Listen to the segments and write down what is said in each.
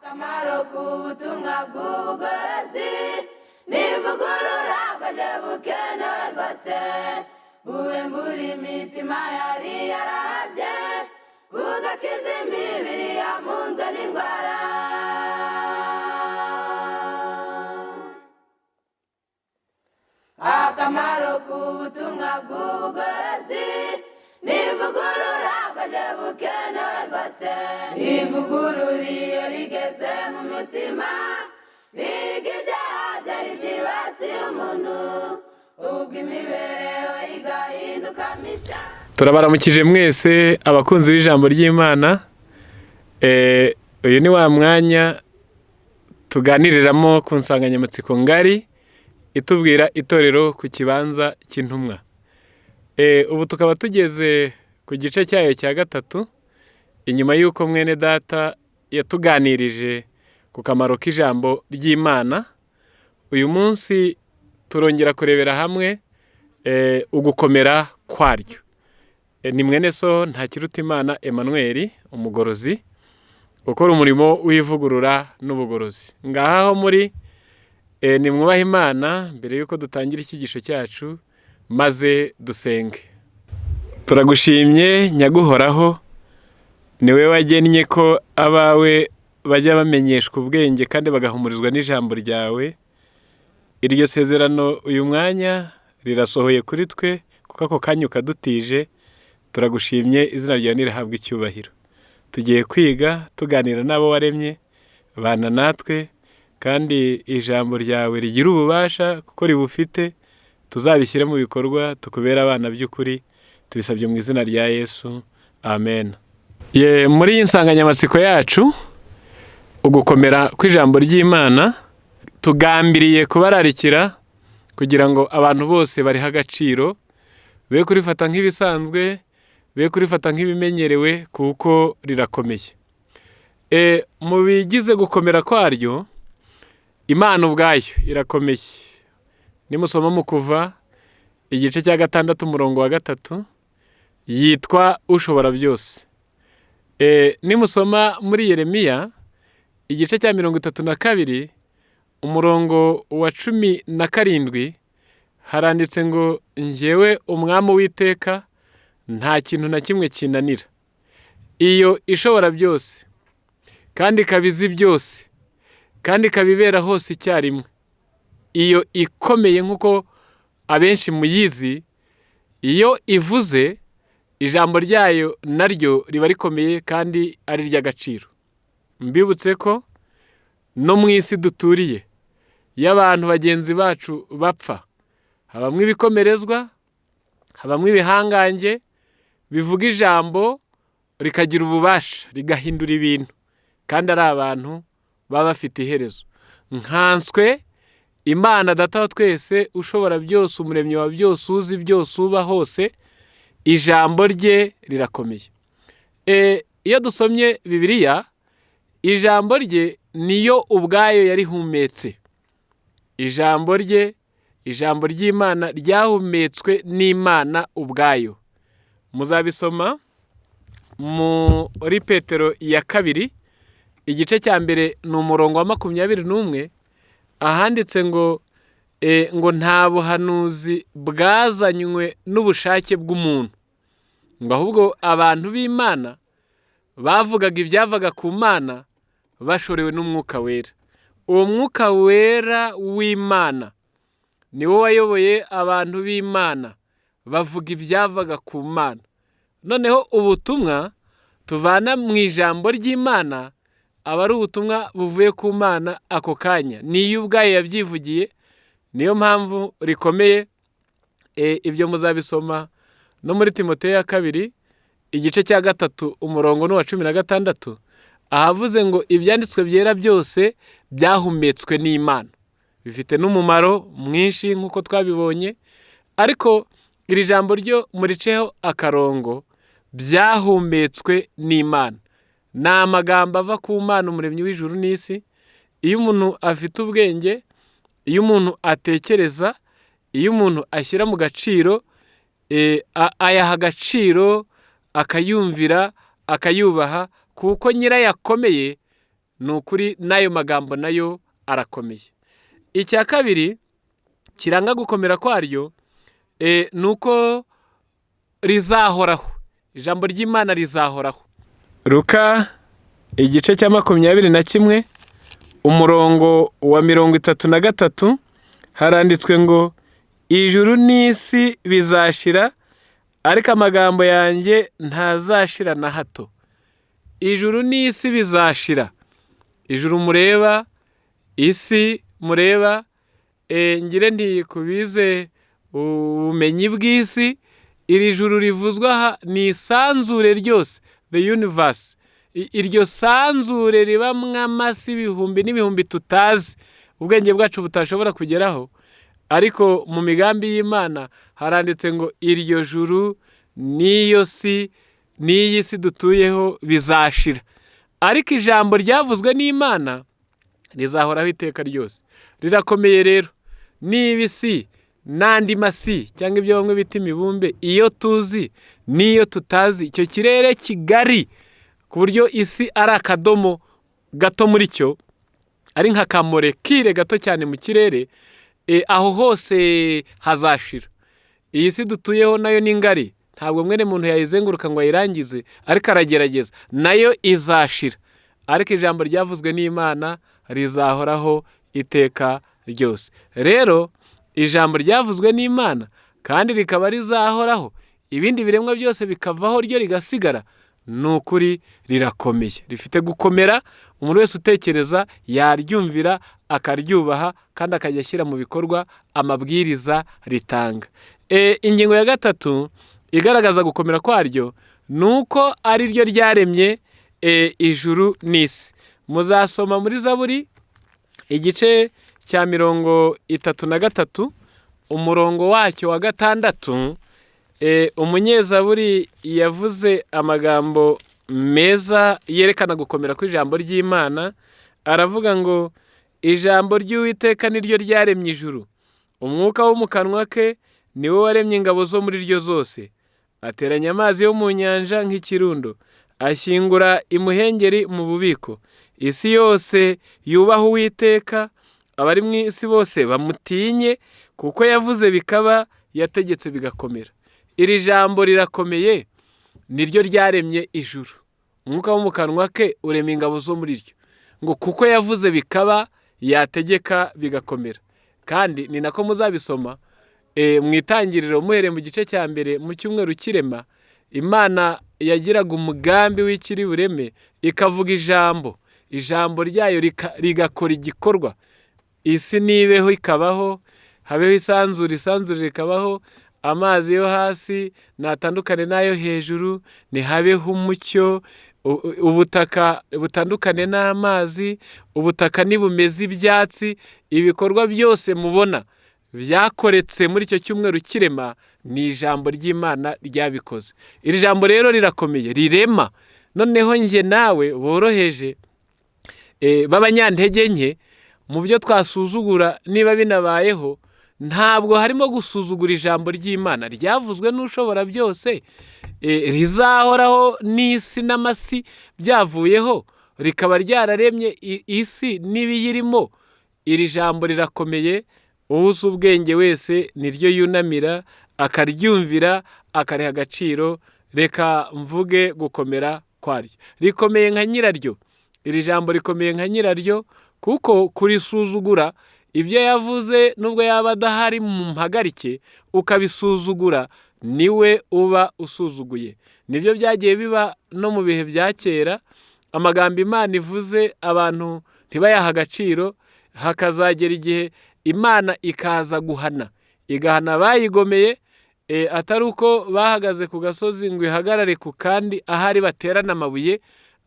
akamaro k'ubutumwa bw'ubugorozi n'ivugurura bwaje bukenewe rwose buwembura imitima yari yarabye bugakiza imibiri yamunzwe n'indwara. Akamaro k'ubutumwa bw'ubugorozi n'ivugurura bwaje bukenewe rwose ivugurura iyo rigeze mu mutima riga ibyaha byari byibasiye umuntu ubwo imibereho igahinduka misha. Turabaramukije mwese abakunzi b'ijambo ry'Imana. Uyu ni wa mwanya tuganiriramo ku nsanganyamatsiko ngari itubwira itorero ku kibanza cy'intumwa. Ubu tukaba tugeze ku gice cyayo cya gatatu inyuma y'uko mwene data yatuganirije ku kamaro k'ijambo ry'Imana. Uyu munsi turongera kurebera hamwe ugukomera kwaryo. Ni mwene so NTAKIRUTIMANA Emmanuel, umugorozi ukora umurimo w'ivugurura n'ubugorozi. Ngaho muri ni mwubaha Imana mbere y'uko dutangira icyigisho cyacu maze dusenge. Turagushimye nyaguhoraho, niwe wagennye ko abawe bajya bamenyeshwa ubwenge kandi bagahumurizwa n'ijambo ryawe. Iryo sezerano uyu mwanya rirasohoye kuri twe kuko ako kanya ukadutije. Turagushimye, izina ryawe nirihabwe icyubahiro. Tugiye kwiga tuganira n'abo waremye, bana natwe kandi ijambo ryawe rigira ububasha kuko ribufite. Tuzabishyire mu bikorwa tukubera abana by'ukuri, tubisabye mu izina rya Yesu, amen. Muri iyi nsanganyamatsiko yacu ugukomera kw'ijambo ry'Imana, tugambiriye kubararikira kugira ngo abantu bose bariha agaciro, be kurifata nk'ibisanzwe, be kurifata nk'ibimenyerewe kuko rirakomeye. Mu bigize gukomera kwaryo, Imana ubwayo irakomeye. Nimusoma mu Kuva igice cya 6 umurongo wa 3 yitwa ushobora byose. Nimusoma muri Yeremiya igice cya 32 umurongo wa 17 haranditse ngo njyewe umwami w'iteka nta kintu na kimwe kinanira. Iyo ishobora byose kandi kabizi byose kandi kabibera hose icyarimwe, iyo ikomeye nk'uko abenshi muyizi, iyo ivuze ijambo ryayo naryo riba rikomeye kandi ari ry'agaciro. Mbibutse ko no mu isi duturiye y'abantu bagenzi bacu bapfa, habamwe ibikomerezwa, habamwe ibihangange bivuga ijambo rikagira ububasha rigahindura ibintu kandi ari abantu baba bafite iherezo. Nkanswe Imana data wa twese ushobora byose, umuremyi wa byose, uzi byose, uba hose, ijambo rye rirakomeye. Iyo dusomye Bibiliya, ijambo rye niyo ubwayo yarihumetse. Ijambo rye, ijambo ry'Imana ryahumetswe n'Imana ubwayo. Muzabisoma muri Petero ya 2 igice cya mbere ni umurongo wa 21 ahanditse ngo nta buhanuzi bwazanywe n'ubushake bw'umuntu, ngo ahubwo abantu b'Imana bavugaga ibyavaga ku Mana bashorewe n'umwuka wera. Uwo mwuka wera w'Imana niwo wayoboye abantu b'Imana bavuga ibyavaga ku Mana. Noneho ubutumwa tuvana mu ijambo ry'Imana aba ari ubutumwa buvuye ku Mana ako kanya, niyo ubwayo yabyivugiye. Niyo mpamvu rikomeye. Ibyo muzabisoma no muri Timoteyo ya 2 igice cya 3 umurongo wa 16 ahavuze ngo ibyanditswe byera byose byahumetswe n'Imana. Bifite n'umumaro mwinshi nk'uko twabibonye, ariko iri jambo ryo muriceho akarongo, byahumetswe n'Imana. Ni amagambo ava ku Mana umuremyi w'ijuru n'isi. Iyo umuntu afite ubwenge, iyo umuntu atekereza, iyo umuntu ashyira mu gaciro, ayaha agaciro, akayumvira, akayubaha, kuko nyirayakomeye ni ukuri n'ayo magambo nayo arakomeye. Icya kabiri kiranga gukomera kwaryo ni uko rizahoraho. Ijambo ry'Imana rizahoraho. Luka igice cya 21 umurongo wa 33 haranditswe ngo ijuru n'isi bizashira ariko amagambo yanjye ntazashira na hato. Ijuru n'isi bizashira. Ijuru mureba, isi mureba, ngire nti kubize ubumenyi bw'isi, iri juru rivuzwa aha ni isanzure ryose, the universe. Iryo sanzure ribamwo amasi ibihumbi n'ibihumbi tutazi, ubwenge bwacu butashobora kugeraho, ariko mu migambi y'Imana haranditse ngo iryo juru n'iyo si n'iyi si dutuyeho bizashira, ariko ijambo ryavuzwe n'Imana rizahoraho iteka ryose. Rirakomeye rero. Niba isi n'andi masi cyangwa ibyo bamwe bita imibumbe, iyo tuzi n'iyo tutazi, icyo kirere kigari ku buryo isi ari akadomo gato muri cyo, ari nka kamolekile gato cyane mu kirere, aho hose hazashira. Iyi si dutuyeho nayo ni ngari, ntabwo mwene muntu yayizenguruka ngo ayirangize, ariko aragerageza, nayo izashira, ariko ijambo ryavuzwe n'Imana rizahoraho iteka ryose. Rero ijambo ryavuzwe n'Imana kandi rikaba rizahoraho, ibindi biremwa byose bikavaho ryo rigasigara, ni ukuri rirakomeye, rifite gukomera. Umuntu wese utekereza yaryumvira akaryubaha kandi akajya ashyira mu bikorwa amabwiriza ritanga. Ingingo ya 3 igaragaza gukomera kwaryo ni uko ari ryo ryaremye ijuru n'isi. Muzasoma muri Zaburi igice cya 33 umurongo wacyo wa 6. Umunyezaburi yavuze amagambo meza yerekana gukomera kw'ijambo ry'Imana. Aravuga ngo ijambo ry'Uwiteka niryo ryaremye ijuru, umwuka wo mu kanwa ke niwe waremye ingabo zo muri ryo zose. Ateranya amazi yo mu nyanja nk'ikirundo, ashyingura imuhengeri mu bubiko. Isi yose yubaha Uwiteka, abari mu isi bose bamutinye, kuko yavuze bikaba, yategetse bigakomera. Iri jambo rirakomeye, niryo ryaremye ijuru, umwuka wo mu kanwa ke urema ingabo zo muri ryo, ngo kuko yavuze bikaba, yategeka bigakomera. Kandi ni nako muzabisoma mu itangiriro muhereye mu gice cya mbere mu cyumweru kirema. Imana yagiraga umugambi w'ikiri bureme, ikavuga ijambo ryayo rigakora igikorwa. Isi nibeho ikabaho, habeho isanzure rikabaho, amazi yo hasi natandukane n'ayo hejuru, ntihabeho umucyo, ubutaka butandukane n'amazi, ubutaka nibumeze ibyatsi. Ibikorwa byose mubona byakoretse muri icyo cyumweru kirema ni ijambo ry'Imana ryabikoze. Iri jambo rero rirakomeye, rirema. Noneho nge nawe boroheje b'abanyantege nke, mu byo twasuzugura niba binabayeho, ntabwo harimo gusuzugura ijambo ry'Imana ryavuzwe n'ushobora byose, rizahoraho n'isi n'amasi byavuyeho, rikaba ryararemye isi n'ibiyirimo. Iri jambo rirakomeye, uwuzi ubwenge wese niryo yunamira akaryumvira akariha agaciro. Reka mvuge gukomera kwaryo. Rikomeye nka nyiraryo. Iri jambo rikomeye nka nyiraryo, kuko kurisuzugura, ibyo yavuze nubwo yaba adahari mu mpagarike, ukabisuzugura, niwe uba usuzuguye. Nibyo byagiye biba no mu bihe bya kera. Amagambo Imana ivuze abantu ntibayaha agaciro, hakazagera igihe Imana ikaza guhana, igahana bayigomeye, atari uko bahagaze ku gasozi ngo ihagarare ku kandi ahari baterana amabuye,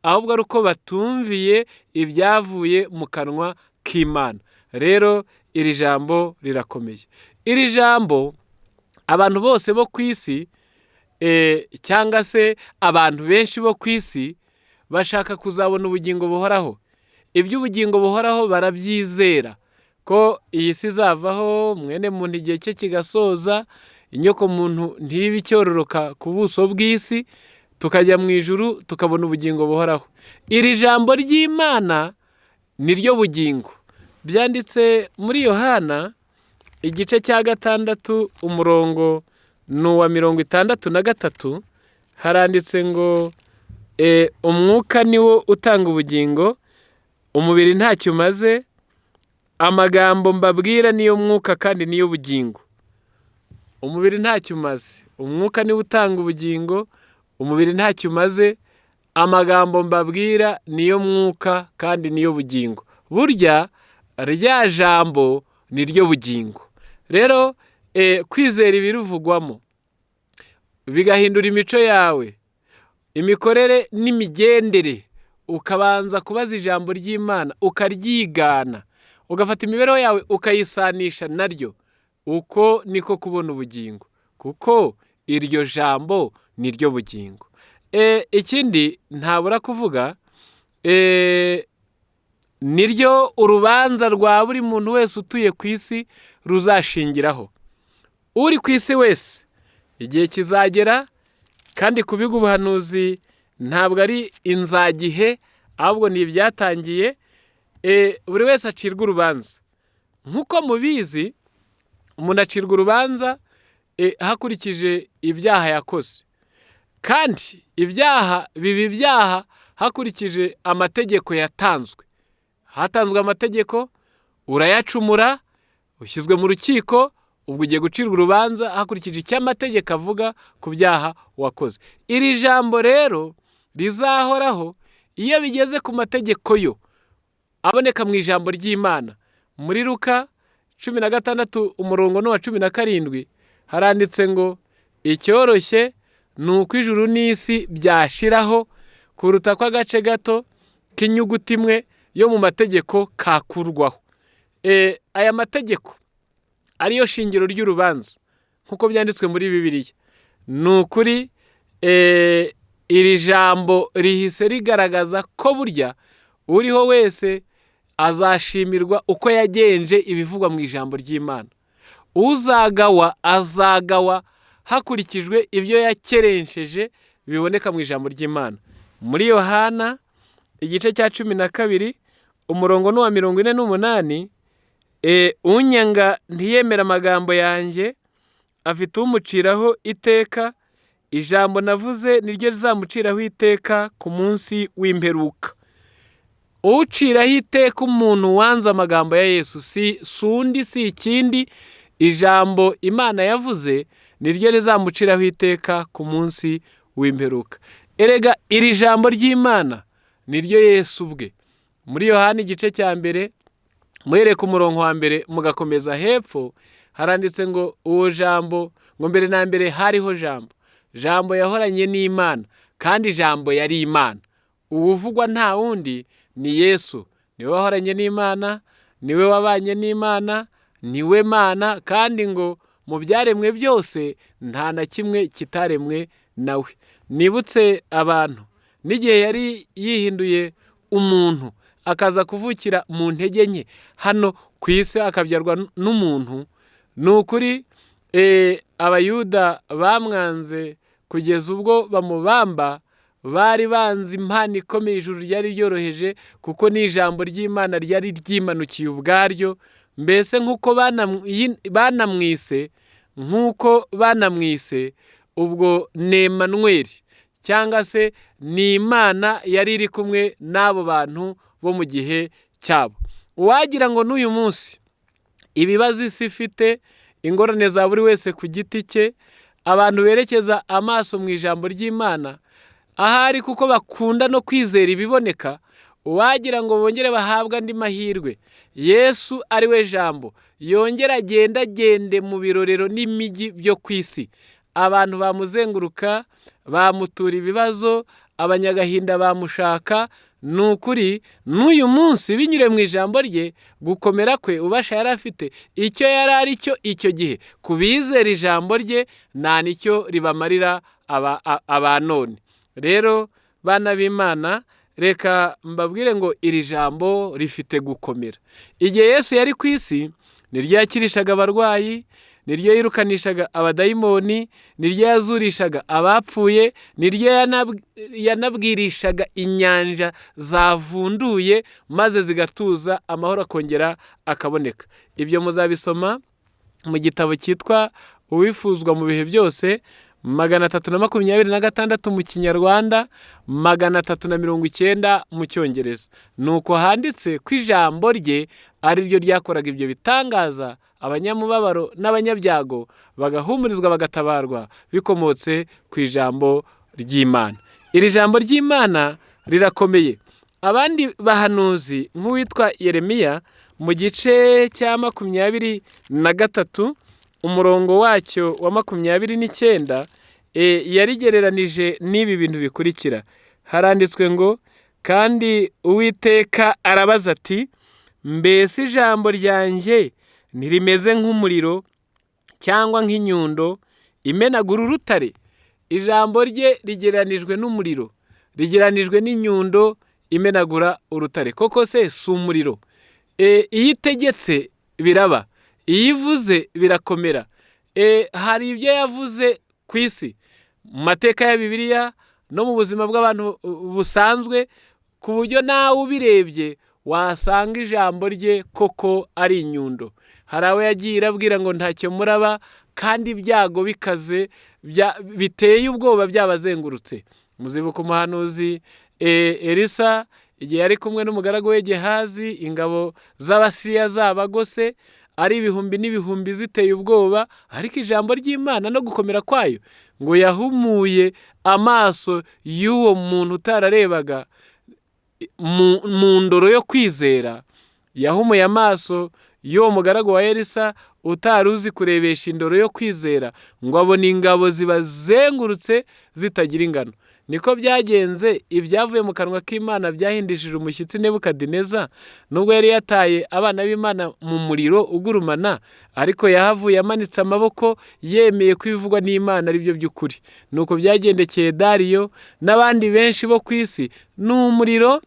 ahubwo ari uko batumviye ibyavuye mu kanwa k'Imana. Rero iri jambo rirakomeye. Iri jambo abantu bose bo ku isi, cyangwa se abantu benshi bo ku isi, bashaka kuzabona ubugingo buhoraho. Iby'ubugingo buhoraho barabyizera ko iyi si izavaho, mwene muntu igihe cye kigasoza, inyoko muntu ntibe icyororoka ku buso bw'isi, tukajya mu ijuru tukabona ubugingo buhoraho. Iri jambo ry'Imana niryo bugingo. Byanditse muri Yohana igice cya 6 umurongo nuwa 63, haranditse ngo umwuka niwo utanga ubugingo, umubiri ntacyo umaze, amagambo mbabwira niyo mwuka kandi niyo bugingo. Umubiri ntacyo umaze, umwuka niwo utanga ubugingo, umubiri ntacyo umaze, amagambo mbabwira niyo mwuka kandi niyo bugingo. Burya rya jambo niryo bugingo. Rero kwizera ibiruvugwamo bigahindura imico yawe, imikorere n'imigendere, ukabanza kubaza ijambo ry'Imana ukaryigana, ugafata imibereho yawe ukayisanisha naryo, uko niko kubona ubugingo, kuko iryo jambo niryo bugingo. Ikindi ntabura kuvuga, niryo urubanza rwa buri muntu wese utuye ku isi ruzashingiraho. Uri ku isi wese igihe kizagera, kandi kubiga ubuhanuzi ntabwo ari inzagihe, ahubwo ni ibyatangiye. Buri wese acirwa urubanza. Nk'uko mubizi, umuntu acirwa urubanza hakurikije ibyaha yakoze, kandi ibyaha biba ibyaha hakurikije amategeko yatanzwe. Hatanzwe amategeko, urayacumura, ushyizwe mu rukiko, ubwo ugiye gucirwa urubanza hakurikije icyo amategeko avuga ku byaha wakoze. Iri jambo rero rizahoraho iyo bigeze ku mategeko yo aboneka mu ijambo ry'Imana. Muri Luka 16 umurongo nuwa 17 haranditse ngo icyoroshye ni uko ijuru n'isi byashiraho kuruta ko agace gato k'inyuguti imwe yo mu mategeko kakurwaho. Aya mategeko ariyo shingiro ry'urubanza nk'uko byanditswe muri Bibiliya. Ni ukuri iri jambo rihise rigaragaza ko burya uriho wese azashimirwa uko yagenje ibivugwa mu ijambo ry'Imana. Uzagawa azagawa hakurikijwe ibyo yakerensheje biboneka mu ijambo ry'Imana. Muri Yohana igice cya 12 umurongo nuwa 48, unyanga ntiyemera amagambo yanjye afite umuciraho iteka, ijambo navuze niryo rizamuciraho iteka ku munsi w'imperuka. Uciraho iteka umuntu wanze amagambo ya Yesu si ikindi, ijambo Imana yavuze niryo rizamuciraho iteka ku munsi w'imperuka. Erega iri jambo ry'Imana niryo Yesu ubwe. Muri Yohana igice cya 1 muhereye ku murongo wa 1 mugakomeza hepfo, haranditse ngo uwo jambo, ngo mbere na mbere hariho jambo, jambo yahoranye n'Imana, kandi jambo yari Imana. Uwuvugwa nta wundi ni Yesu. Niwe wahoranye n'Imana, niwe wabanye n'Imana, niwe Mana, kandi ngo mu byaremwe byose nta na kimwe kitaremwe nawe. Nibutse abantu n'igihe yari yihinduye umuntu akaza kuvukira mu ntege nke hano ku isi akabyarwa n'umuntu. Ni ukuri abayuda bamwanze kugeza ubwo bamubamba, bari banze impano ikomeye ijuru ryari ryoroheje, kuko ni ijambo ry'Imana ryari ryimanukiye ubwaryo. Mbese nk'uko banamwise ubwo ni Emmanuel, cyangwa se ni Imana yari iri kumwe n'abo bantu bo mu gihe cyabo. Wagira ngo n'uyu munsi ibibazo isi ifite, ingorane za buri wese ku giti cye, abantu berekeza amaso mu ijambo ry'Imana, ahari kuko bakunda no kwizera ibiboneka, wagira ngo bongere bahabwa andi mahirwe. Yesu ari we jambo yongera agende mu birorero n'imijyi byo ku isi. Abantu bamuzenguruka, bamutura ibibazo, abanyagahinda bamushaka. Ni ukuri n'uyu munsi binyure mu ijambo rye, gukomera kwe ubasha yari afite icyo yari ari cyo icyo gihe. Kubizera ijambo rye nta nicyo ribamarira abanone. Rero bana b'Imana, reka mbabwire ngo iri jambo rifite gukomera. Igihe Yesu yari ku isi niryo yakirishaga abarwayi, niryo yirukanishaga abadayimoni, niryo yazurishaga abapfuye, niryo yanabwirishaga inyanja zavunduye maze zigatuza, amahoro akongera akaboneka. Ibyo muzabisoma mu gitabo cyitwa Uwifuzwa mu bihe byose, 326 mu Kinyarwanda, 390 mu Cyongereza. Nuko handitse ko ijambo rye ari ryo ryakoraga ibyo bitangaza, abanyamubabaro n'abanyabyago bagahumurizwa bagatabarwa bikomotse ku ijambo ry'Imana. Iri jambo ry'Imana rirakomeye. Abandi bahanuzi nk'uwitwa Yeremiya mu gice cya 23 umurongo wacyo wa 29 yarigereranije n'ibi bintu bikurikira. Haranditswe ngo, kandi Uwiteka arabaza ati, mbese ijambo ryanjye ntirimeze nk'umuriro cyangwa nk'inyundo imenagura urutare? Ijambo rye rigereranijwe n'umuriro, rigereranijwe n'inyundo imenagura urutare. Koko se si umuriro? Iyo itegetse biraba, iyo ivuze birakomera. Hari ibyo yavuze ku isi mu mateka ya Bibiliya no mu buzima bw'abantu busanzwe, ku buryo nawe ubirebye wasanga ijambo rye koko ari inyundo. Hari abo yagiye irabwira ngo ntacyo muraba, kandi ibyago bikaze biteye ubwoba byabazengurutse. Muzibuka umuhanuzi Elisa igihe yari kumwe n'umugaragu we Gehazi, ingabo z'Abasiriya zabagose ari ibihumbi n'ibihumbi ziteye ubwoba, ariko ijambo ry'Imana no gukomera kwayo ngo yahumuye amaso y'uwo muntu utararebaga mu ndoro yo kwizera. Yahumuye amaso y'uwo mugaragu wa Elisa utari uzi kurebesha indoro yo kwizera, ngo abone ingabo zibazengurutse zitagira ingano. Niko byagenze. Ibyavuye mu kanwa k'Imana byahindishije umushyitsi Nebukadineza. Nubwo yari yataye abana b'Imana mu muriro ugurumana, ariko yahavuye amanitse amaboko yemeye kwivugwa n'Imana ari byo by'ukuri. Nuko byagendekeye Dariyo n'abandi benshi bo ku isi. Ni umuriro,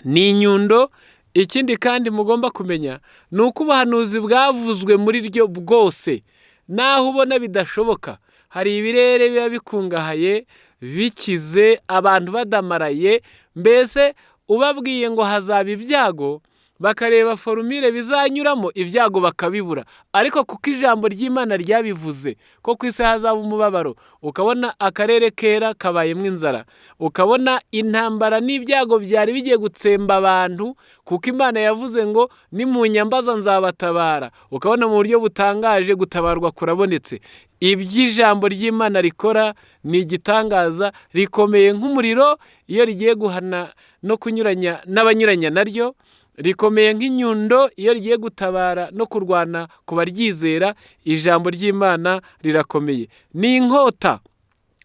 ni inyundo. Ikindi kandi mugomba kumenya ni uko ubuhanuzi bwavuzwe muri ryo bwose, naho ubona bidashoboka, hari ibirere biba bikungahaye, bikize, abantu badamaraye. Mbese ubabwiye ngo hazaba ibyago, bakareba formule bizanyuramo, ibyago bakabibura. Ariko kuko ijambo ry'Imana ryabivuze ko ku isi hazaba umubabaro, ukabona akarere kera kabayemo inzara, ukabona intambara n'ibyago byari bigiye gutsemba abantu, kuko Imana yavuze ngo nimunyambaza nzabatabara, ukabona mu buryo butangaje gutabarwa kurabonetse. Iby'ijambo ry'Imana rikora ni igitangaza, rikomeye nk'umuriro iyo rigiye guhana no kunyuranya n'abanyuranya naryo, rikomeye nk'inyundo iyo rigiye gutabara no kurwana ku baryizera. Ijambo ry'Imana rirakomeye, ni inkota.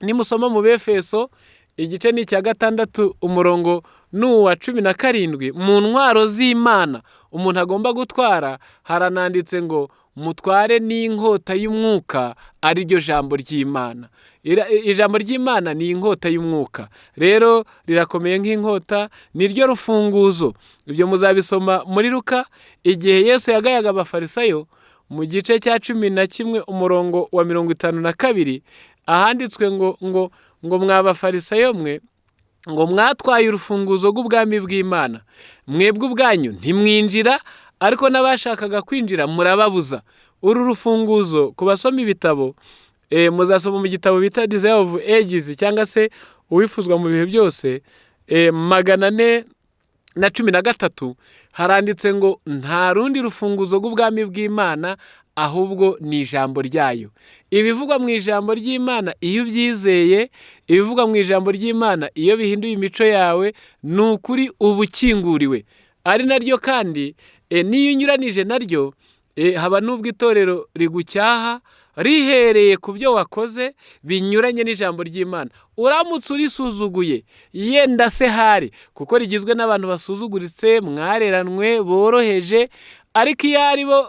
Nimusoma mu Befeso igice ni icya 6 umurongo n'uwa 17, mu ntwaro z'Imana umuntu agomba gutwara harananditse ngo mutware n'inkota y'umwuka, ari ryo jambo ry'Imana. Ijambo ry'Imana ni inkota y'umwuka, rero rirakomeye nk'inkota, ni ryo rufunguzo. Ibyo muzabisoma muri Luka igihe Yesu yagayaga abafarisayo mu gice cya 11 umurongo wa 52, ahanditswe ngo mwabafarisayo mwe, ngo mwatwaye urufunguzo rw'ubwami bw'Imana, mwebwe ubwanyu ntimwinjira, ariko n'abashakaga kwinjira murababuza. Uru rufunguzo ku basoma ibitabo, muzasoma mu gitabo bita Desire of Ages cyangwa se Uwifuzwa mu bihe byose, 413, haranditse ngo nta rundi rufunguzo rw'ubwami bw'Imana ahubwo ni ijambo ryayo. Ibivugwa mu ijambo ry'Imana iyo ubyizeye, ibivugwa mu ijambo ry'Imana iyo bihinduye imico yawe, ni ukuri uba ukinguriwe. Ari naryo kandi niyo unyuranije naryo, haba n'ubwo itorero rigucyaha rihereye ku byo wakoze binyuranye n'ijambo ry'Imana. Uramutse urisuzuguye, yenda se hari, kuko rigizwe n'abantu basuzuguritse, mwareranwe, boroheje, ariko iyo ari bo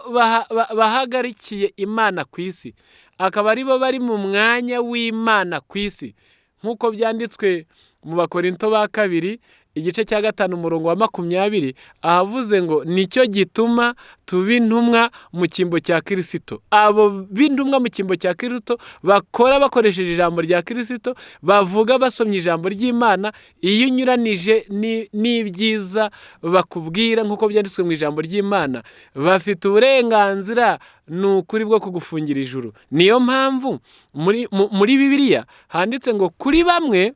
bahagarikiye Imana ku isi, akaba ari bo bari mu mwanya w'Imana ku isi, nk'uko byanditswe mu Bakorinto ba 2 igice cya 5 umurongo wa 20 ahavuze ngo nicyo gituma tuba intumwa mu cyimbo cya Kristo. Abo b'intumwa mu cyimbo cya Kristo bakora bakoresheje ijambo rya Kristo, bavuga basomye ijambo ry'Imana. Iyo unyuranije n'ibyiza bakubwira nk'uko byanditswe mu ijambo ry'Imana, bafite uburenganzira n'ukuri bwo kugufungira ijuru. Niyo mpamvu muri Bibiliya handitse ngo kuri bamwe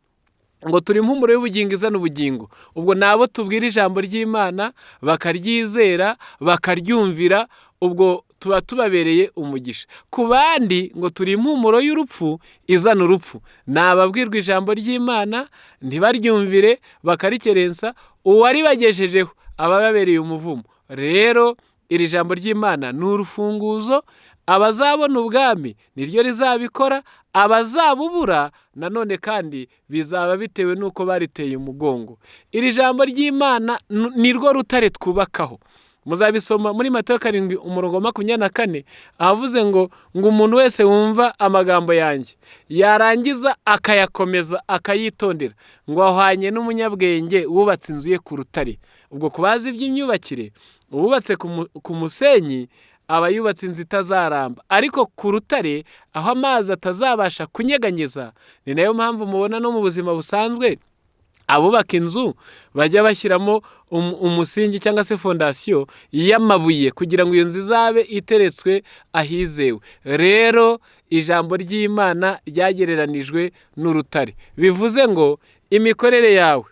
ngo turi impumuro y'ubugingo izana ubugingo. Ubwo nabo tubwira ijambo ry'Imana bakaryizera bakaryumvira, ubwo tuba tubabereye umugisha. Ku bandi ngo turi impumuro y'urupfu izana urupfu. Nababwirwa ijambo ry'Imana ntibaryumvire bakarikerensa, uwaribagejejeho abababereye umuvumo. Rero iri jambo ry'Imana ni urufunguzo. Abazabona ubwami niryo rizabikora, abazabubura nanone kandi bizaba bitewe n'uko bariteye umugongo. Iri jambo ry'Imana nirwo rutare twubakaho. Muzabisoma muri Mateyo 7 umurongo wa 24 ahavuze ngo umuntu wese wumva amagambo yanjye yarangiza akayakomeza akayitondera ngo ahwanye n'umunyabwenge wubatse inzu ye ku rutare. Ubwo kubazi iby'imyubakire, ububatse ku musenyi aba yubatse inzu itazaramba, ariko ku rutare aho amazi atazabasha kunyeganyeza. Ni nayo mpamvu mubona no mu buzima busanzwe abubaka inzu bajya bashyiramo umusingi cyangwa se fondasiyo y'amabuye kugira ngo iyo nzu izabe iteretswe ahizewe. Rero ijambo ry'Imana ryagereranijwe n'urutare. Bivuze ngo imikorere yawe,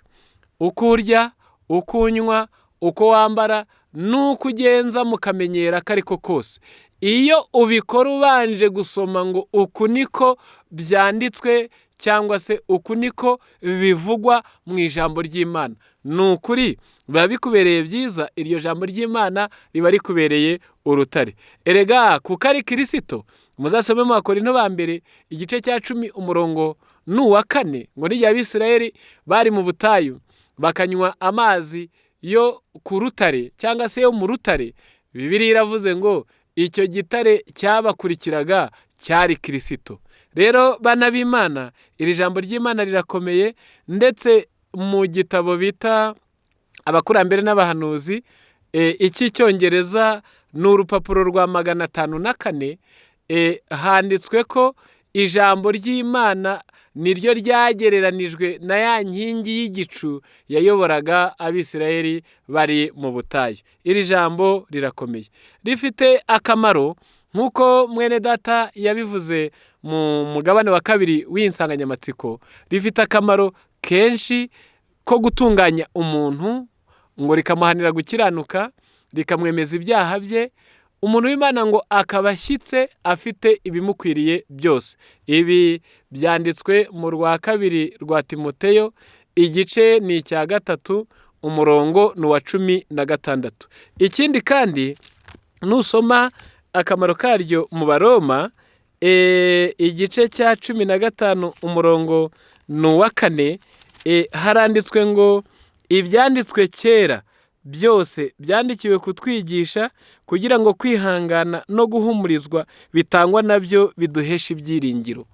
uko urya, uko unywa, uko wambara, nuko ugenza mukamenyera ko ariko kose, iyo ubikora ubanje gusoma ngo uku niko byanditswe cyangwa se uku niko bivugwa mu ijambo ry'Imana, nukuri biba bikubereye byiza. Iryo jambo ry'Imana riba rikubereye urutare. Erega kuko ari Kristo. Muzasome mu Bakorinto ba mbere igice cya 10 umurongo wa 4 ngo n'igihe Abisirayeli bari mu butayu bakanywa amazi yo ku rutare cyangwa se yo mu rutare, Bibiliya iravuze ngo icyo gitare cyabakurikiraga cyari Kristo. Rero bana b'Imana, iri jambo ry'Imana rirakomeye, ndetse mu gitabo bita Abakurambere n'Abahanuzi icy'icyongereza ni urupapuro rwa 504 handitswe ko ijambo ry'Imana niryo ryagereranijwe na ya nkingi y'igicu yayoboraga Abisirayeli bari mu butayu. Iri jambo rirakomeye, rifite akamaro nk'uko mwene data yabivuze mu mugabane wa 2 w'insanganyamatsiko. Rifite akamaro kenshi ko gutunganya umuntu, ngo rikamuhanira gukiranuka, rikamwemeza ibyaha bye, umuntu w'Imana ngo akabashyitse afite ibimukwiriye byose. Ibi byanditswe mu rwa 2 rwa Timoteyo igice ni icya 3 umurongo ni wa 16. Ikindi kandi nusoma akamaro karyo mu Baroma igice cya 15 umurongo ni wa 4 haranditswe ngo ibyanditswe kera byose byandikiwe kutwigisha kugira ngo kwihangana no guhumurizwa bitangwa nabyo biduhesha ibyiringiro.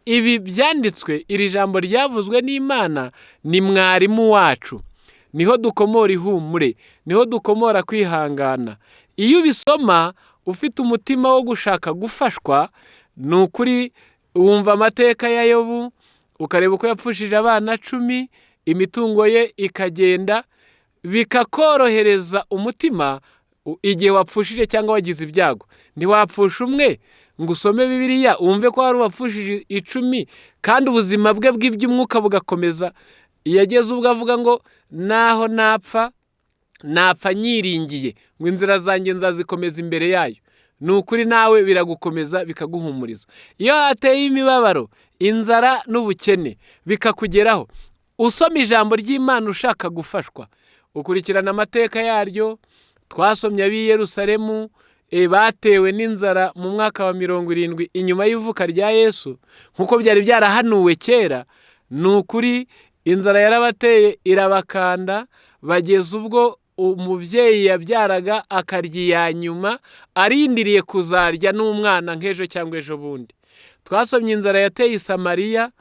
Ibi byanditswe, iri jambo ryavuzwe n'Imana ni mwarimu wacu, niho dukomora ihumure, niho dukomora kwihangana. Iyo ubisoma ufite umutima wo gushaka gufashwa, ni ukuri wumva amateka ya Yobu, ukareba uko yapfushije abana 10, imitungo ye ikagenda, bikakorohereza umutima igihe wapfushije cyangwa wagize ibyago. Ntiwapfusha umwe ngo usome Bibiliya wumve ko hari uwapfushije 10 kandi ubuzima bwe bw'iby'umwuka bugakomeza. Yageze ubwo avuga ngo naho napfa nyiringiye, ngo inzira zanjye nzazikomeza imbere yayo. Ni ukuri nawe biragukomeza bikaguhumuriza. Iyo hateye imibabaro, inzara n'ubukene bikakugeraho, usoma ijambo ry'Imana ushaka gufashwa, ukurikirana amateka yaryo. Twasomye ab'i Yerusalemu batewe n'inzara mu mwaka wa 70 inyuma y'ivuka rya Yesu, nkuko byari byarahanuwe kera. Ni ukuri inzara yarabateye irabakanda, bageze ubwo umubyeyi yabyaraga akarya iya nyuma arindiriye kuzarya n'umwana nk'ejo cyangwa ejo bundi. Twasomye inzara yateye i Samariya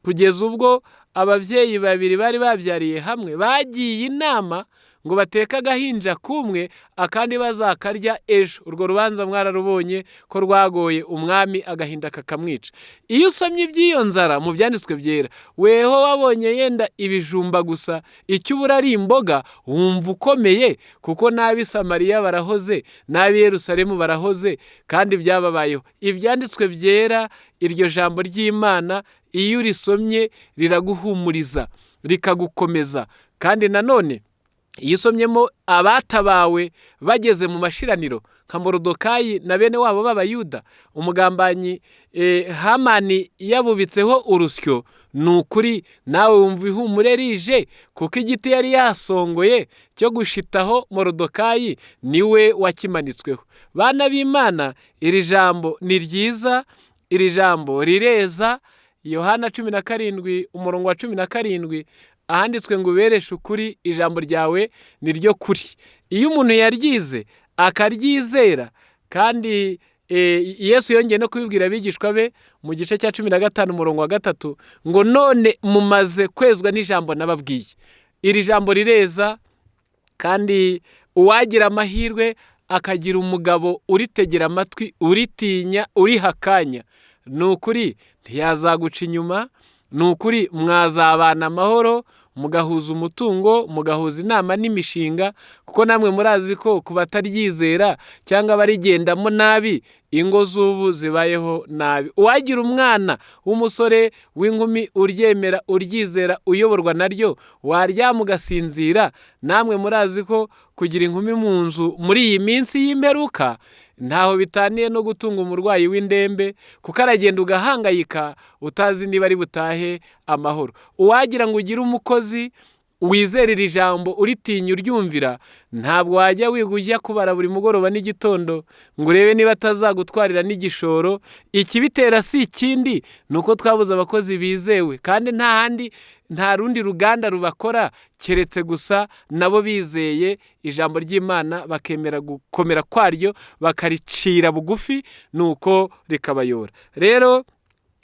kugeza ubwo ababyeyi babiri bari babyariye hamwe bagiye inama ngo bateke agahinja kumwe akandi bazakarya ejo. Urwo rubanza mwararubonye ko rwagoye umwami agahinda kakamwica. Iyo usomye iby'iyo nzara mu byanditswe byera, weho wabonye yenda ibijumba gusa, icyo ubura ari imboga, wumva ukomeye, kuko n'ab'i Samariya barahoze, n'ab'i Yerusalemu barahoze, kandi byababayeho. Ibyanditswe byera, iryo jambo ry'Imana iyo urisomye riraguhumuriza, rikagukomeza. Kandi nanone iyo usomyemo abatabawe bageze mu mashiraniro nka Morudokayi na bene wabo b'Abayuda, umugambanyi Hamani yabubitseho urusyo, ni ukuri nawe wumva ihumure rije, kuko igiti yari yasongoye cyo gushitaho Morudokayi niwe wakimanitsweho. Bana b'Imana, iri jambo ni ryiza, iri jambo rireza. Yohana 17:17 ahanditswe ngo ubereshe ukuri, ijambo ryawe ni ryo kuri. Iyo umuntu yaryize akaryizera, kandi Yesu yongeye no kubibwira abigishwa be mu gice cya 15:3 ngo none mumaze kwezwa n'ijambo nababwiye. Iri jambo rireza, kandi uwagira amahirwe akagira umugabo uritegera amatwi, uritinya, urihakanya, ni ukuri ntiyazaguca inyuma, ni ukuri mwazabana amahoro, mugahuza umutungo, mugahuza inama n'imishinga, kuko namwe murazi ko ku bataryizera cyangwa barigendamo nabi, ingo z'ubu zibayeho nabi. Uwagira umwana w'umusore w'inkumi uryemera, uryizera, uyoborwa naryo, waryama ugasinzira. Namwe murazi ko kugira inkumi mu nzu muri iyi minsi y'imperuka ntaho bitaniye no gutunga umurwayi w'indembe, kuko aragenda ugahangayika utazi niba ari butahe amahoro. Uwagira ngo ugire umukozi wizerera ijambo, uritinya, uryumvira, ntabwo wajya ujya kubara buri mugoroba n'igitondo ngo urebe niba atazagutwarira n'igishoro. Ikibitera si ikindi, ni uko twabuze abakozi bizewe, kandi nta rundi ruganda rubakora keretse gusa nabo bizeye ijambo ry'Imana, bakemera gukomera kwaryo, bakaricira bugufi, nuko rikabayora. Rero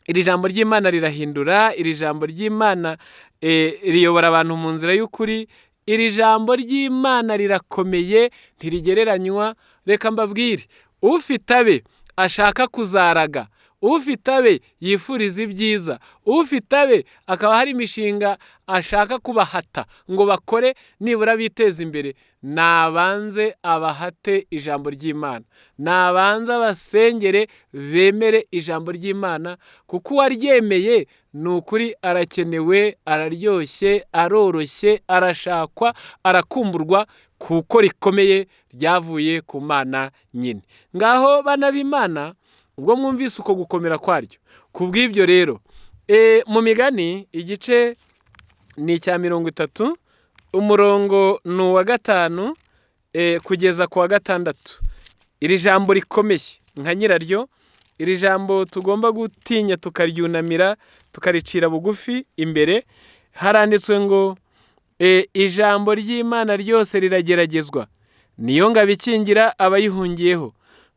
iri jambo ry'Imana rirahindura, iri jambo ry'Imana riyobora abantu mu nzira y'ukuri. Iri jambo ry'Imana rirakomeye, ntirigereranywa. Reka mbabwire, ufite abe ashaka kuzaraga, ufite abe yifuriza ibyiza, ufite abe akaba hari imishinga ashaka kubahata ngo bakore nibura biteza imbere, nabanze abahate ijambo ry'Imana, nabanze abasengere bemere ijambo ry'Imana, kuko uwaryemeye ni ukuri arakenewe, araryoshye, aroroshye, arashakwa, arakumburwa, kuko rikomeye, ryavuye ku Mana nyine. Ngaho bana b'Imana, ubwo mwumvise uko gukomera kwaryo, kubw'ibyo rero mu Migani igice ni icya 30, umurongo ni uwa 5 kugeza ku wa 6. Iri jambo rikomeye nka nyiraryo, iri jambo tugomba gutinya, tukaryunamira, tukaricira bugufi imbere. Haranditswe ngo ijambo ry'Imana ryose rirageragezwa, niyo ngabo ikingira abayihungiyeho.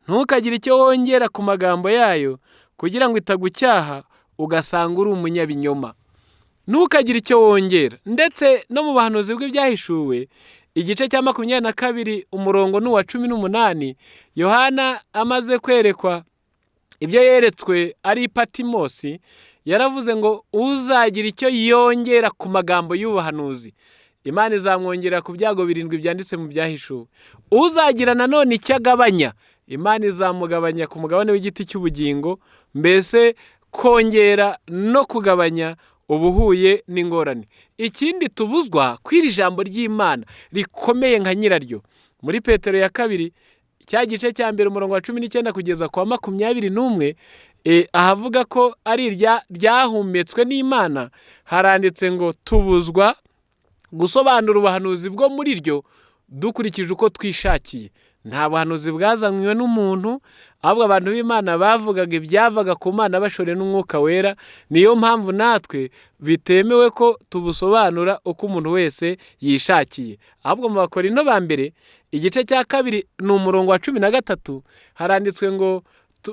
Ntukagire icyo wongera ku magambo yayo, kugira ngo itagucyaha ugasanga uri umunyabinyoma. Ntukagire icyo wongera. Ndetse no mu bahanuzi bw'ibyahishuwe igice cya 22 umurongo ni uwa 18, Yohana amaze kwerekwa ibyo yeretswe ari Patimosi, yaravuze ngo uzagira icyo yongera ku magambo y'ubuhanuzi, Imana izamwongera ku byago 7 byanditse mu byahishuwe. Uzagira nanone icyo agabanya, Imana izamugabanya ku mugabane w'igiti cy'ubugingo. Mbese kongera no kugabanya ubuhuye n'ingorane. Ikindi tubuzwa kw'iri jambo ry'Imana rikomeye nka nyiraryo, muri Petero ya 2 cya gice cya 1 umurongo wa 19 kugeza ku wa 21, ahavuga ko ari ryahumetswe n'Imana, haranditse ngo tubuzwa gusobanura ubuhanuzi bwo muri ryo dukurikije uko twishakiye. Nta buhanuzi bwazanywe n'umuntu, ahubwo abantu b'Imana bavugaga ibyavaga ku Mana bashore n'Umwuka Wera. Niyo mpamvu natwe bitemewe ko tubusobanura uko umuntu wese yishakiye. Ahubwo mu Bakorinto ba mbere igice cya 2 ni umurongo wa 13, haranditswe ngo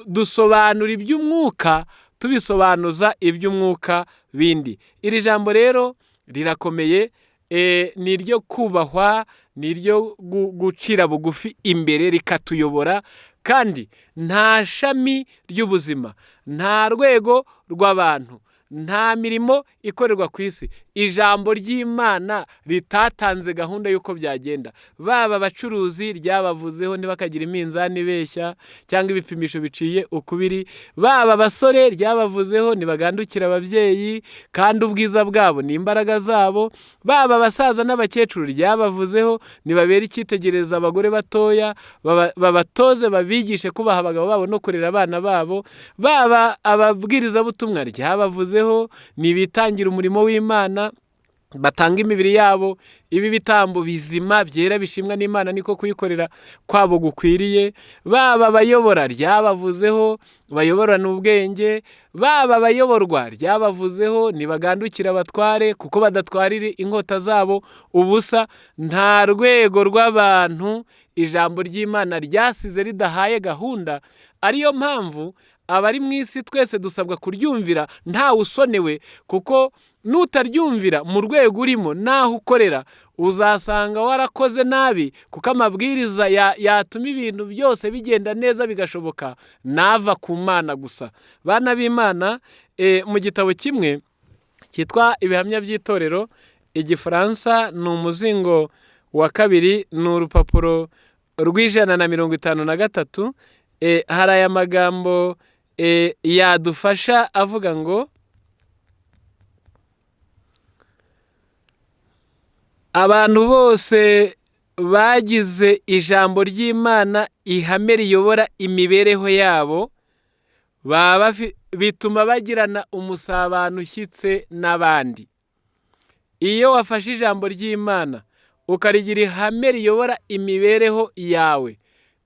dusobanura iby'umwuka tubisobanuza iby'umwuka bindi. Iri jambo rero rirakomeye, ni iryo kubahwa, ni iryo gucira bugufi imbere rikatuyobora, kandi nta shami ry'ubuzima, nta rwego rw'abantu, nta mirimo ikorerwa ku isi ijambo ry'Imana ritatanze gahunda y'uko byagenda. Baba abacuruzi ryabavuzeho ntibakagira iminzani ibeshya cyangwa ibipimisho biciye ukubiri, baba abasore ryabavuzeho ntibagandukira ababyeyi kandi ubwiza bwabo ni imbaraga zabo, baba abasaza n'abakecuru ryabavuzeho ntibabera icyitegereza abagore batoya, babatoze babigishe kubaha abagabo babo no kurera abana babo, baba ababwirizabutumwa ryabavuzeho nibitangira umurimo w'Imana, batanga imibiri yabo ibi bitambo bizima byera bishimwa n'Imana, niko kuyikorera kwabo gukwiriye. Baba abayobora ryabavuzeho bayoborana ubwenge, baba abayoborwa ryabavuzeho ntibagandukira abatware kuko badatwarira inkota zabo ubusa. Nta rwego rw'abantu ijambo ry'Imana ryasize ridahaye gahunda. Ariyo mpamvu abari mu isi twese dusabwa kuryumvira ntawe usonewe, kuko nutaryumvira mu rwego urimo naho ukorera uzasanga warakoze nabi, kuko amabwiriza yatuma ibintu byose bigenda neza bigashoboka nava ku Mana gusa. Bana b'Imana, mu gitabo kimwe cyitwa ibihamya by'itorero, igifaransa ni umuzingo wa 2, ni urupapuro rw'153, hari aya magambo yadufasha avuga ngo abantu bose bagize ijambo ry'Imana ihame riyobora imibereho yabo, bituma bagirana umusabano ushyitse n'abandi. Iyo wafashe ijambo ry'Imana ukarigira ihame riyobora imibereho yawe,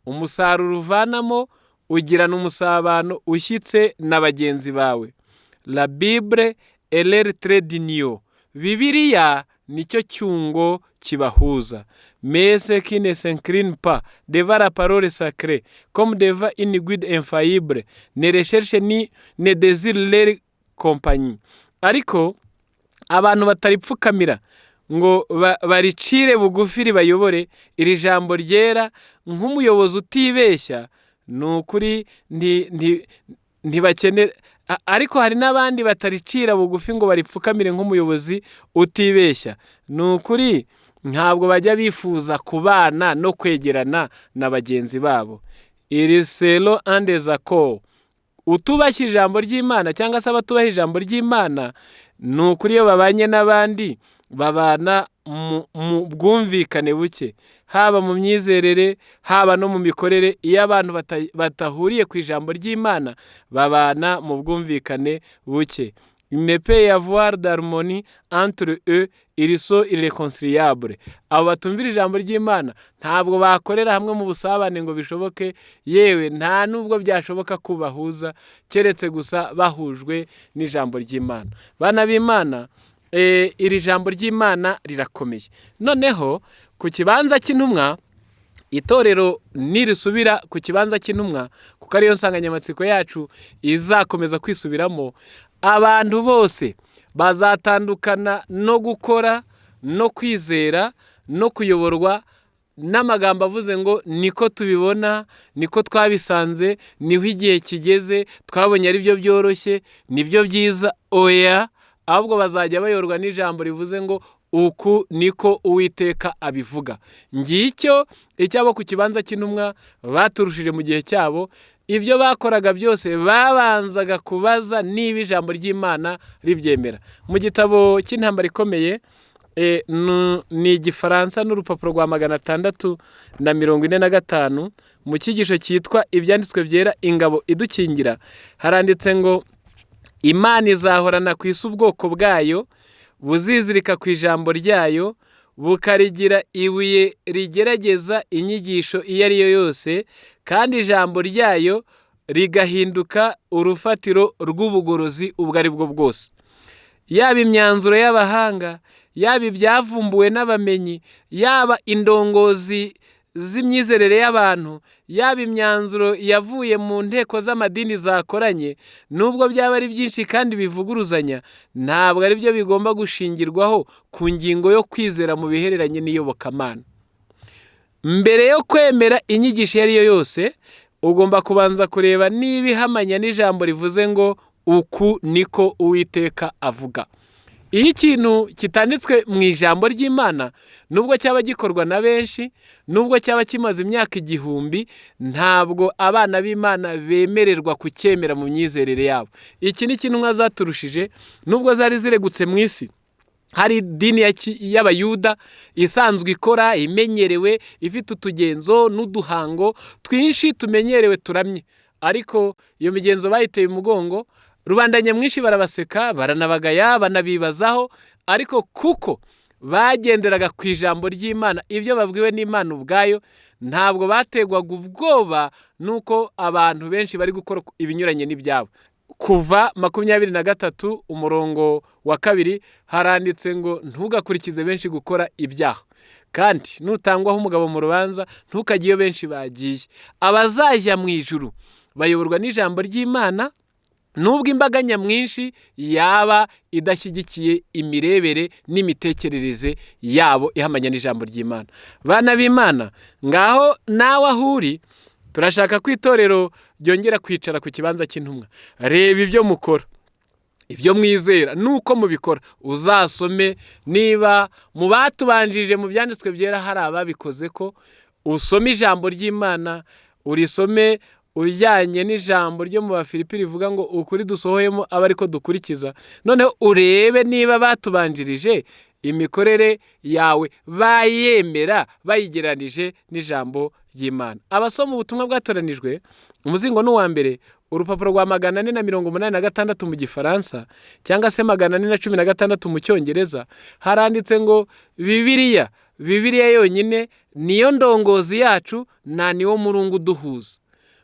umusaruro uvanamo ugirana umusabano ushyitse na bagenzi bawe. La Bible est leur trait d'union. Bibiliya nicyo cyungo kibahuza. Mais ce qui ne s'incline pas devant la parole sacrée comme devant une guide infaillible ne recherche ni ne désire leur compagnie. Ariko abantu bataripfukamira ngo baricire bugufi ribayobore, iri jambo ryera nk'umuyobozi utibeshya, nukuri ntibakenera. Ariko hari n'abandi bataricira bugufi ngo baripfukamire nk'umuyobozi utibeshya, nukuri ntabwo bajya bifuza kubana no kwegerana na bagenzi babo. Iri selo andeza ko utubashye ijambo ry'Imana cyangwa se abatubaha ijambo ry'Imana, nukuri iyo babanye n'abandi babana mu bwumvikane buke, haba mu myizerere haba no mu mikorere. Iyo abantu batahuriye ku ijambo ry'Imana babana mu bwumvikane buke. Il ne peut y avoir d'harmonie entre eux, ils sont irréconciliables. Abo batumvira ijambo ry'Imana ntabwo bakorera hamwe mu busabane ngo bishoboke, yewe nta nubwo byashoboka kubahuza keretse gusa bahujwe n'ijambo ry'Imana. Bana b'Imana, iri jambo ry'Imana rirakomeye. Noneho ku kibanza cy'intumwa, itorero nirisubira ku kibanza cy'intumwa, kuko ariyo nsanganyamatsiko yacu izakomeza kwisubiramo, abantu bose bazatandukana no gukora no kwizera no kuyoborwa n'amagambo avuze ngo niko tubibona, niko twabisanze, niho igihe kigeze, twabonye ari byo byoroshye, nibyo byiza. Oya, ahubwo bazajya bayorwa n'ijambo rivuze ngo uku niko Uwiteka abivuga. Ngicyo icyabo ku kibanza cy'intumwa baturushije mu gihe cyabo. Ibyo bakoraga byose babanzaga kubaza niba ijambo ry'Imana ribyemera. Mu gitabo cy'intambara ikomeye, ni igifaransa n'urupapuro rwa 645, mu cyigisho cyitwa ibyanditswe byera ingabo idukingira, haranditse ngo Imana izahorana ku isi ubwoko bwayo buzizirika ku ijambo ryayo, bukarigira ibuye rigerageza inyigisho iyo ari yo yose, kandi ijambo ryayo rigahinduka urufatiro rw'ubugorozi ubwo ari bwo bwose. Yaba imyanzuro y'abahanga, yaba ibyavumbuwe n'abamenyi, yaba indongozi z'imyizerere y'abantu, yaba imyanzuro yavuye mu nteko z'amadini zakoranye, nubwo byaba ari byinshi kandi bivuguruzanya, ntabwo ari byo bigomba gushingirwaho ku ngingo yo kwizera mu bihereranye n'iyobokamana. Mbere yo kwemera inyigisho iyo ari yo yose, ugomba kubanza kureba niba ihamanya n'ijambo rivuze ngo uku niko Uwiteka avuga. Iyo ikintu kitanditswe mu ijambo ry'Imana, nubwo cyaba gikorwa na benshi, nubwo cyaba kimaze imyaka 1000, ntabwo abana b'Imana bemererwa kucyemera mu myizerere yabo. Iki ni kintu intumwa zaturushije, nubwo zari ziregutse mu isi. Hari idini y'abayuda isanzwe ikora, imenyerewe, ifite utugenzo n'uduhango twinshi tumenyerewe turamye, ariko iyo migenzo bayiteye umugongo, rubanda nyamwinshi barabaseka, baranabagaya, banabibazaho, ariko kuko bagenderaga ku ijambo ry'Imana, ibyo babwiwe n'Imana ubwayo, ntabwo bategwaga ubwoba nuko abantu benshi bari gukora ibinyuranye n'ibyabo. Kuva 23 umurongo wa 2 haranditse ngo ntugakurikize benshi gukora ibyaha, kandi nutangwaho umugabo mu rubanza ntukagiye benshi bagiye. Abazajya mu ijuru bayoborwa n'ijambo ry'Imana, nubwo imbaga nyamwinshi yaba idashyigikiye imirebere n'imitekerereze yabo ihamanya n'ijambo ry'Imana. Bana b'Imana, ngaho nawe ahuri, turashaka ko itorero ryongera kwicara ku kibanza cy'intumwa. Reba ibyo mukora, ibyo mwizera, nuko mubikora. Uzasome niba mu batubanjije mu byanditswe byera hari ababikoze, ko usome ijambo ry'Imana, urisome ujyanye n'ijambo ryo mu Bafilipi rivuga ngo ukuri dusohoyemo aba ariko dukurikiza. Noneho urebe niba batubanjirije imikorere yawe bayemera, bayigeranije n'ijambo ry'Imana. Abasoma ubutumwa bwatoranijwe, umuzingo n'uwa mbere, urupapuro rwa 486 mu Gifaransa cyangwa se 416 mu Cyongereza, haranditse ngo Bibiliya yonyine niyo ndongozi yacu, nta niwo murungu duhuza.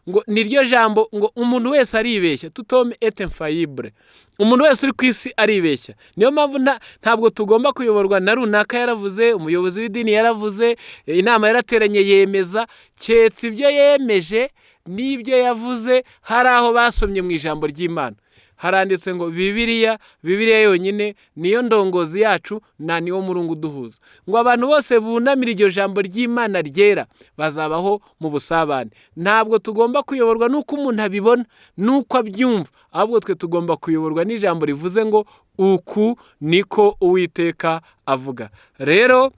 Ngo niryo jambo ngo umuntu wese aribeshya, tutome et infaillible. Umuntu wese uri ku isi aribeshya. Niyo mpamvu ntabwo tugomba kuyoborwa na runaka yaravuze, umuyobozi w'idini yaravuze, inama yarateranye yemeza, cyetse ibyo yemeje n'ibyo yavuze hari aho basomye mu ijambo ry'Imana. Haranditse ngo Bibiliya yonyine niyo ndongozi yacu, nta niwo murungu duhuza. Ngo abantu bose bunamira iryo jambo ry'Imana ryera bazabaho mu busabane. Ntabwo tugomba kuyoborwa nuko umuntu abibona, nuko abyumva, ahubwo twe tugomba kuyoborwa n'ijambo rivuze ngo uku niko Uwiteka avuga. Rero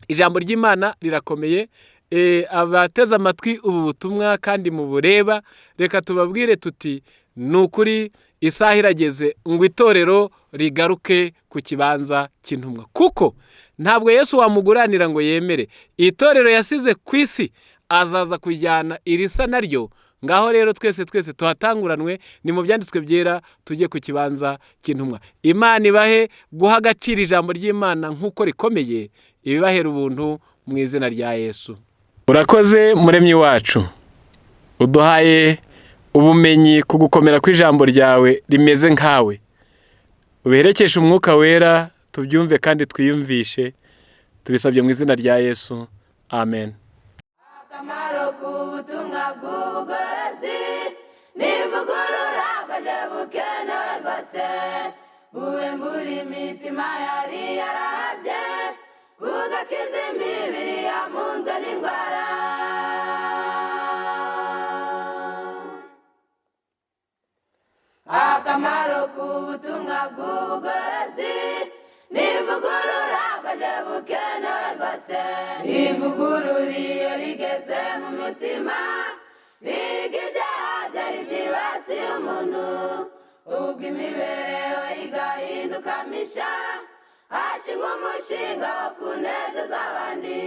ijambo ry'Imana rirakomeye. Abateze amatwi ubu butumwa kandi mu bureba, reka tubabwire tuti nukuri isaha irageze ngo itorero rigaruke ku kibanza cy'intumwa, kuko ntabwo Yesu wamuguranira ngo yemere. Itorero yasize ku isi azaza kujyana irisa naryo. Ngaho rero twese tuhatanguranwe, ni mu byanditswe byera tujye ku kibanza cy'intumwa. Imana ibahe guha agaciro ijambo ry'Imana nk'uko rikomeye, ibibahera ubuntu mu izina rya Yesu. Urakoze Muremyi wacu, uduhaye ubumenyi ku gukomera kw'ijambo ryawe rimeze nkawe. Ubiherekeshe umwuka wera, tubyumve kandi twiyumvishe, tubisabye mu izina rya Yesu, amen. Akamaro k'ubutumwa bw'ubugorozi n'ivugurura bwaje bukenewe rwose, buwembura imitima yari yarabye, bugakiza imibiri yamunzwe n'indwara. Akamaro k'ubutumwa bw'ubugorozi n'ivugurura bwaje bukenewe rwose, ivugurura iyo rigeze mu mutima, riga ibyaha byari byibasiye umuntu, ubwo imibereho igahinduka misha, hashingwa umushinga wo kunezeza abandi.